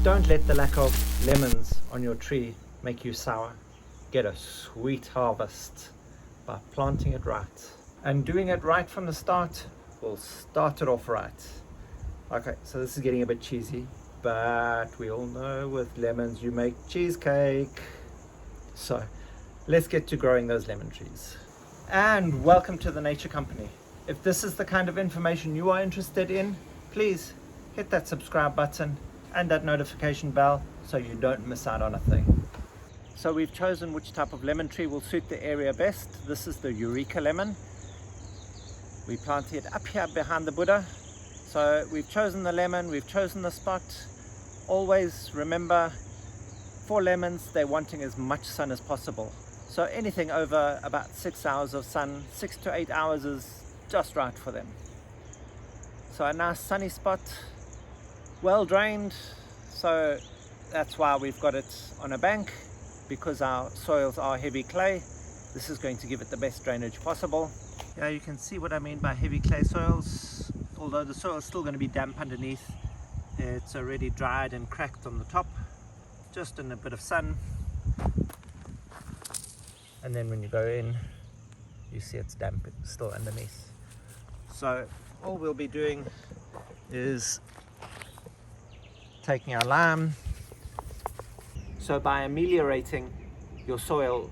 Don't let the lack of lemons on your tree make you sour. Get a sweet harvest by planting it right. And doing it right from the start will start it off right. Okay, so this is getting a bit cheesy, but we all know with lemons you make cheesecake. So let's get to growing those lemon trees. And welcome to the Nature Company. If this is the kind of information you are interested in, please hit that subscribe button and that notification bell so you don't miss out on a thing. So we've chosen which type of lemon tree will suit the area best. This is the Eureka lemon. We planted it up here behind the Buddha. So we've chosen the lemon, we've chosen the spot. Always remember, for lemons, they're wanting as much sun as possible. So anything over about 6 hours of sun, 6 to 8 hours is just right for them. So a nice sunny spot, well drained, so that's why we've got it on a bank, because our soils are heavy clay. This is going to give it the best drainage possible. Yeah, you can see what I mean by heavy clay soils. Although the soil is still going to be damp underneath, it's already dried and cracked on the top, just in a bit of sun. And then when you go in, you see it's damp still underneath. So all we'll be doing is taking our lime. So by ameliorating your soil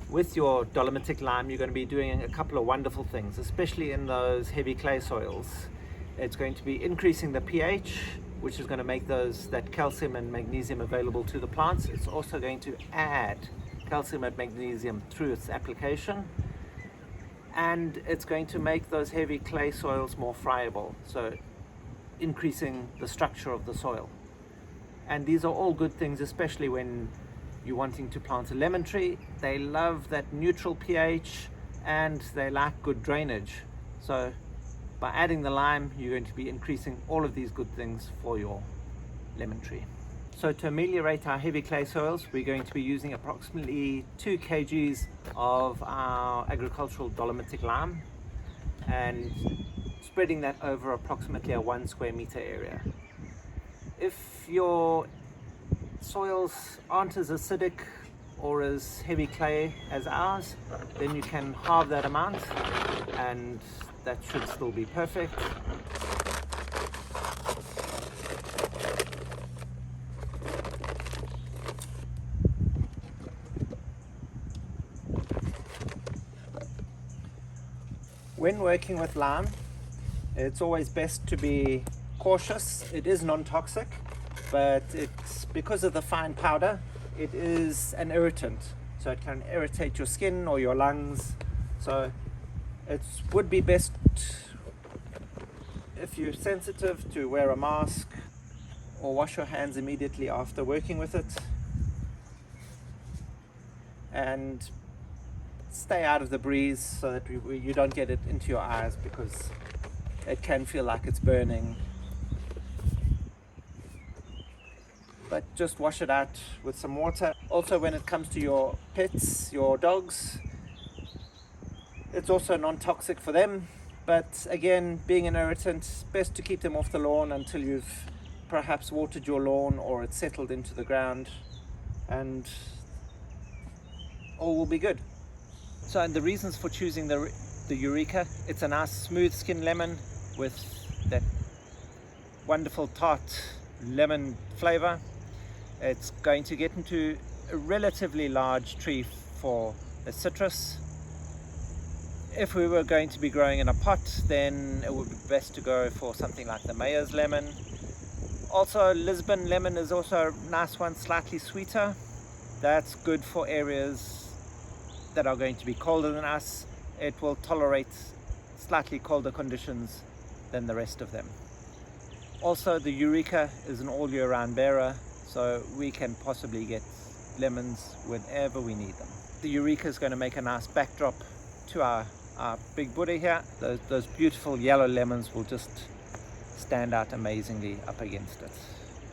with your dolomitic lime, you're going to be doing a couple of wonderful things, especially in those heavy clay soils. It's going to be increasing the pH, which is going to make that calcium and magnesium available to the plants. It's also going to add calcium and magnesium through its application, and it's going to make those heavy clay soils more friable, so increasing the structure of the soil. And these are all good things, especially when you're wanting to plant a lemon tree. They love that neutral pH and they like good drainage. So by adding the lime, you're going to be increasing all of these good things for your lemon tree. So to ameliorate our heavy clay soils, we're going to be using approximately 2 kgs of our agricultural dolomitic lime and spreading that over approximately a 1 square meter area. If your soils aren't as acidic or as heavy clay as ours, then you can halve that amount and that should still be perfect. When working with lime, it's always best to be cautious. It is non-toxic, but it's because of the fine powder, it is an irritant. So it can irritate your skin or your lungs. So it would be best, if you're sensitive, to wear a mask or wash your hands immediately after working with it. And stay out of the breeze so that you don't get it into your eyes, because it can feel like it's burning. But just wash it out with some water. Also, when it comes to your pets, your dogs, it's also non-toxic for them. But again, being an irritant, best to keep them off the lawn until you've perhaps watered your lawn or it's settled into the ground, and all will be good. So, and the reasons for choosing the Eureka, it's a nice smooth skin lemon with that wonderful tart lemon flavor. It's going to get into a relatively large tree for a citrus. If we were going to be growing in a pot, then it would be best to go for something like the Mayor's lemon. Also, Lisbon lemon is also a nice one, slightly sweeter. That's good for areas that are going to be colder than us. It will tolerate slightly colder conditions than the rest of them. Also, the Eureka is an all year round bearer, so we can possibly get lemons whenever we need them. The Eureka is going to make a nice backdrop to our big Buddha here. Those beautiful yellow lemons will just stand out amazingly up against it.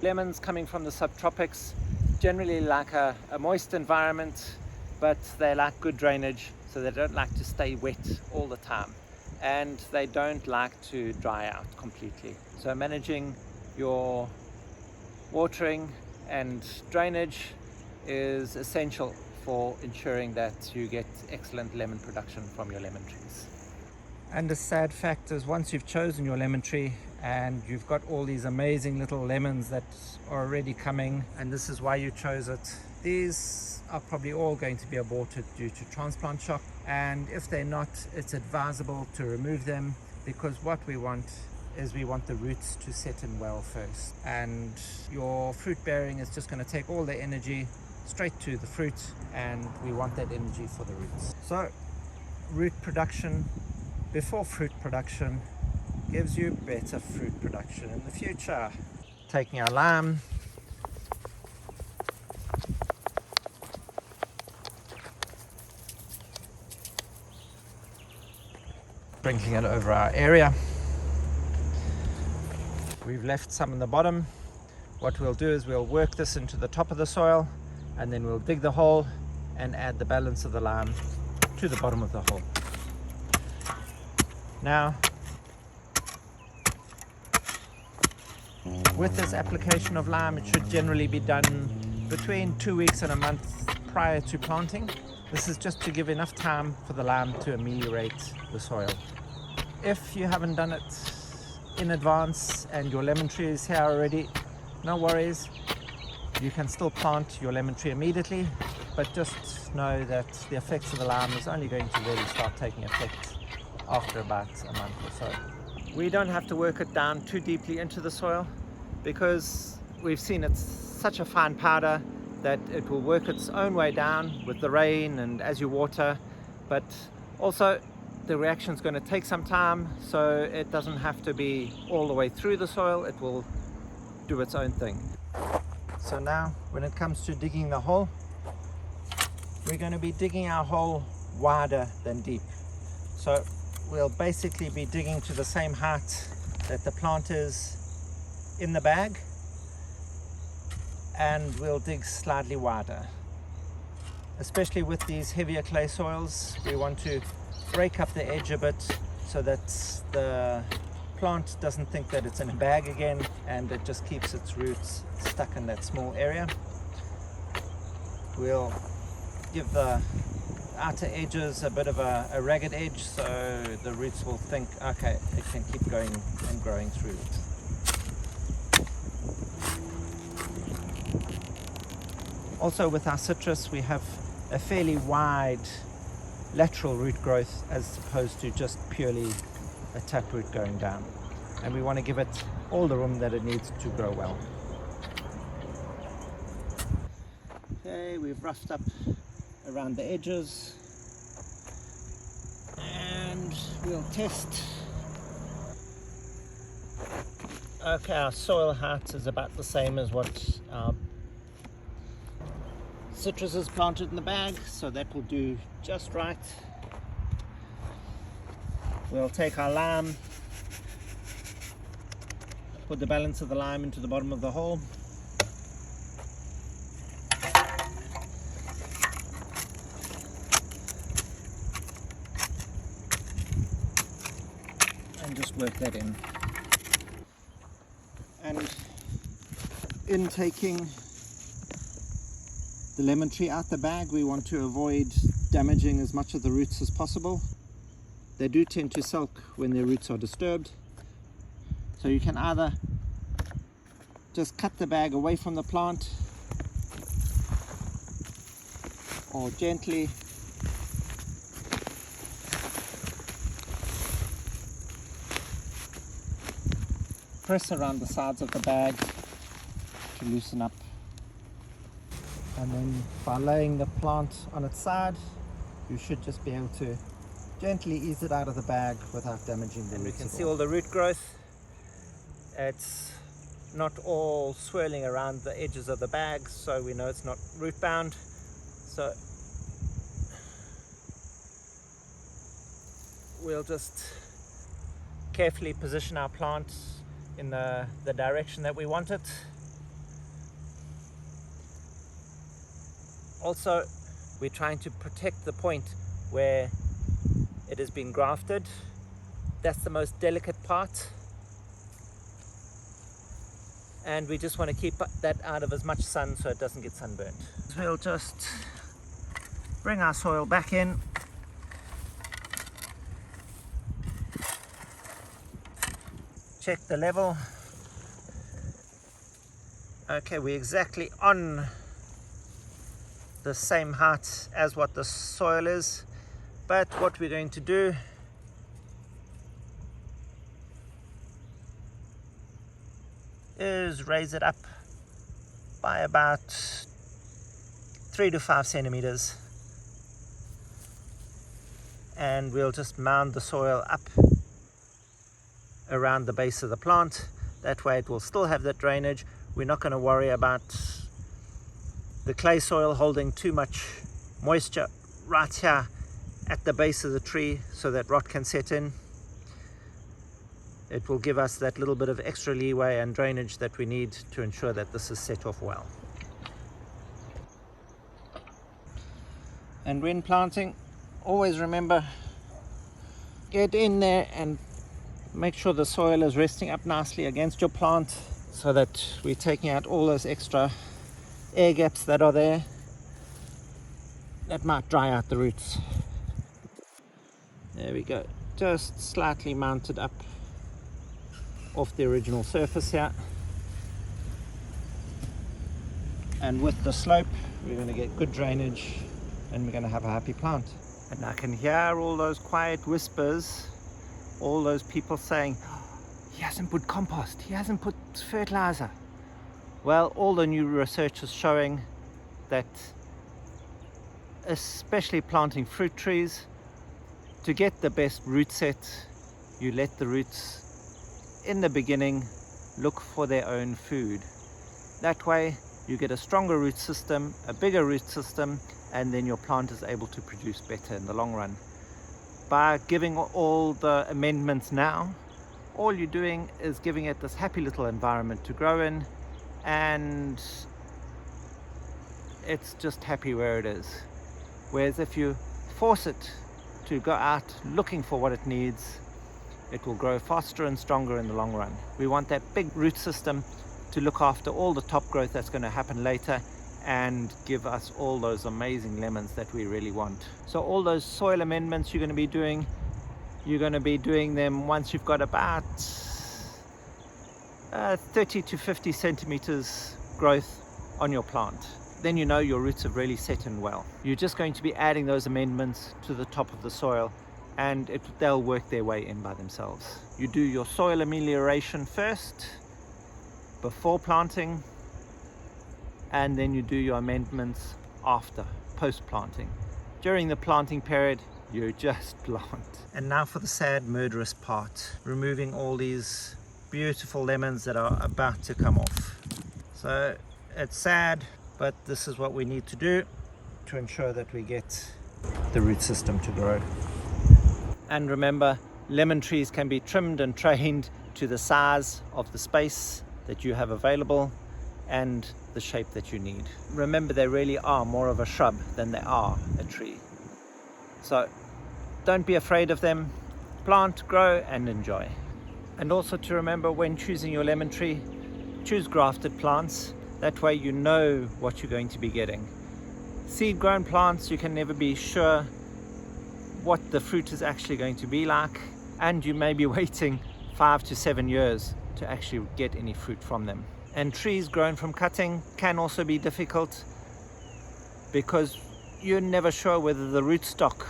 Lemons coming from the subtropics generally like a moist environment, but they like good drainage, so they don't like to stay wet all the time, and they don't like to dry out completely. So managing your watering and drainage is essential for ensuring that you get excellent lemon production from your lemon trees. And the sad fact is, once you've chosen your lemon tree and you've got all these amazing little lemons that are already coming, and this is why you chose it, these are probably all going to be aborted due to transplant shock. And if they're not, it's advisable to remove them, because what we want is we want the roots to set in well first. And your fruit bearing is just going to take all the energy straight to the fruit, and we want that energy for the roots. So root production before fruit production gives you better fruit production in the future. Taking our lime, sprinkling it over our area. We've left some in the bottom. What we'll do is we'll work this into the top of the soil, and then we'll dig the hole and add the balance of the lime to the bottom of the hole. Now, with this application of lime, it should generally be done between 2 weeks and a month prior to planting. This is just to give enough time for the lime to ameliorate the soil. If you haven't done it in advance and your lemon tree is here already, no worries. You can still plant your lemon tree immediately, but just know that the effects of the lime is only going to really start taking effect after about a month or so. We don't have to work it down too deeply into the soil, because we've seen it's such a fine powder that it will work its own way down with the rain and as you water. But also the reaction is going to take some time, so it doesn't have to be all the way through the soil. It will do its own thing. So now when it comes to digging the hole, we're going to be digging our hole wider than deep. So we'll basically be digging to the same height that the plant is in the bag, and we'll dig slightly wider. Especially with these heavier clay soils, we want to break up the edge a bit so that the plant doesn't think that it's in a bag again, and it just keeps its roots stuck in that small area. We'll give the outer edges a bit of a ragged edge, so the roots will think, okay, it can keep going and growing through it. Also with our citrus, we have a fairly wide lateral root growth as opposed to just purely a taproot going down, and we want to give it all the room that it needs to grow well. Okay, we've roughed up around the edges, and we'll test. Okay, our soil height is about the same as what our citrus is planted in the bag, so that will do just right. We'll take our lime, put the balance of the lime into the bottom of the hole, and just work that in. And in taking the lemon tree out the bag, we want to avoid damaging as much of the roots as possible. They do tend to sulk when their roots are disturbed, so you can either just cut the bag away from the plant, or gently press around the sides of the bag to loosen up. And then by laying the plant on its side, you should just be able to gently ease it out of the bag without damaging the roots. And we can see all the root growth. It's not all swirling around the edges of the bag, so we know it's not root bound. So we'll just carefully position our plant in the direction that we want it. Also, we're trying to protect the point where it has been grafted. That's the most delicate part. and we just want to keep that out of as much sun so it doesn't get sunburned. We'll just bring our soil back in. Check the level. Okay, we're exactly on the same height as what the soil is, but what we're going to do is raise it up by about 3 to 5 centimeters, and we'll just mound the soil up around the base of the plant. That way it will still have that drainage. We're not going to worry about the clay soil holding too much moisture right here at the base of the tree so that rot can set in. It will give us that little bit of extra leeway and drainage that we need to ensure that this is set off well. And when planting, always remember, get in there and make sure the soil is resting up nicely against your plant so that we're taking out all those extra air gaps that are there that might dry out the roots. There we go, just slightly mounted up off the original surface here, and with the slope we're going to get good drainage and we're going to have a happy plant. And I can hear all those quiet whispers, all those people saying, oh, he hasn't put compost, he hasn't put fertilizer. Well, all the new research is showing that, especially planting fruit trees, to get the best root set, you let the roots in the beginning look for their own food. That way you get a stronger root system, a bigger root system, and then your plant is able to produce better in the long run. By giving all the amendments now, all you're doing is giving it this happy little environment to grow in, and it's just happy where it is. Whereas if you force it to go out looking for what it needs, it will grow faster and stronger in the long run. We want that big root system to look after all the top growth that's going to happen later and give us all those amazing lemons that we really want. So all those soil amendments you're going to be doing, you're going to be doing them once you've got about 30 to 50 centimeters growth on your plant. Then you know your roots have really set in well. You're just going to be adding those amendments to the top of the soil, and they'll work their way in by themselves. You do your soil amelioration first before planting, and then you do your amendments after, post-planting. During the planting period, you just plant. And now for the sad, murderous part, removing all these beautiful lemons that are about to come off. So it's sad, but this is what we need to do to ensure that we get the root system to grow. And remember, lemon trees can be trimmed and trained to the size of the space that you have available and the shape that you need. Remember, they really are more of a shrub than they are a tree. So don't be afraid of them. Plant, grow, and enjoy. And also to remember, when choosing your lemon tree, choose grafted plants. That way you know what you're going to be getting. Seed grown plants, you can never be sure what the fruit is actually going to be like, and you may be waiting 5 to 7 years to actually get any fruit from them. And trees grown from cutting can also be difficult because you're never sure whether the rootstock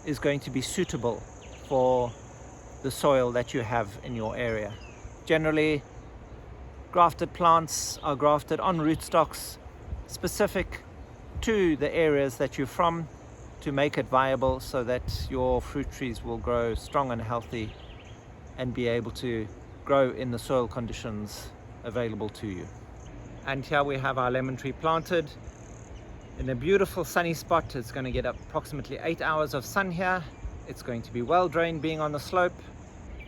is going to be suitable for the soil that you have in your area. Generally, grafted plants are grafted on rootstocks specific to the areas that you're from to make it viable so that your fruit trees will grow strong and healthy and be able to grow in the soil conditions available to you. And here we have our lemon tree planted in a beautiful sunny spot. It's going to get approximately 8 hours of sun here. It's going to be well drained, being on the slope.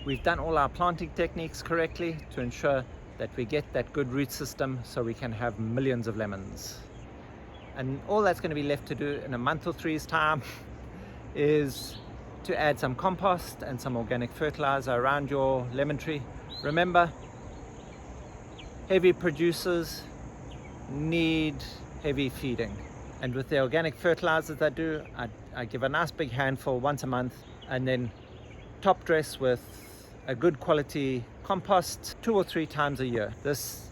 We've done all our planting techniques correctly to ensure that we get that good root system so we can have millions of lemons. And all that's going to be left to do in a month or three's time is to add some compost and some organic fertilizer around your lemon tree. Remember, Heavy producers need heavy feeding. And with the organic fertilizers I do, I give a nice big handful once a month, and then top dress with a good quality compost 2 or 3 times a year. This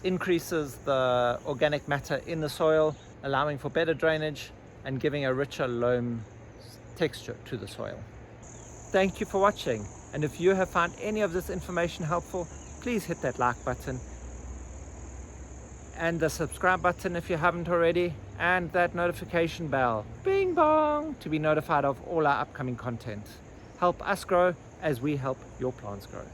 increases the organic matter in the soil, allowing for better drainage and giving a richer loam texture to the soil. Thank you for watching, and if you have found any of this information helpful, please hit that like button and the subscribe button if you haven't already, and that notification bell, bing bong, to be notified of all our upcoming content. Help us grow as we help your plants grow.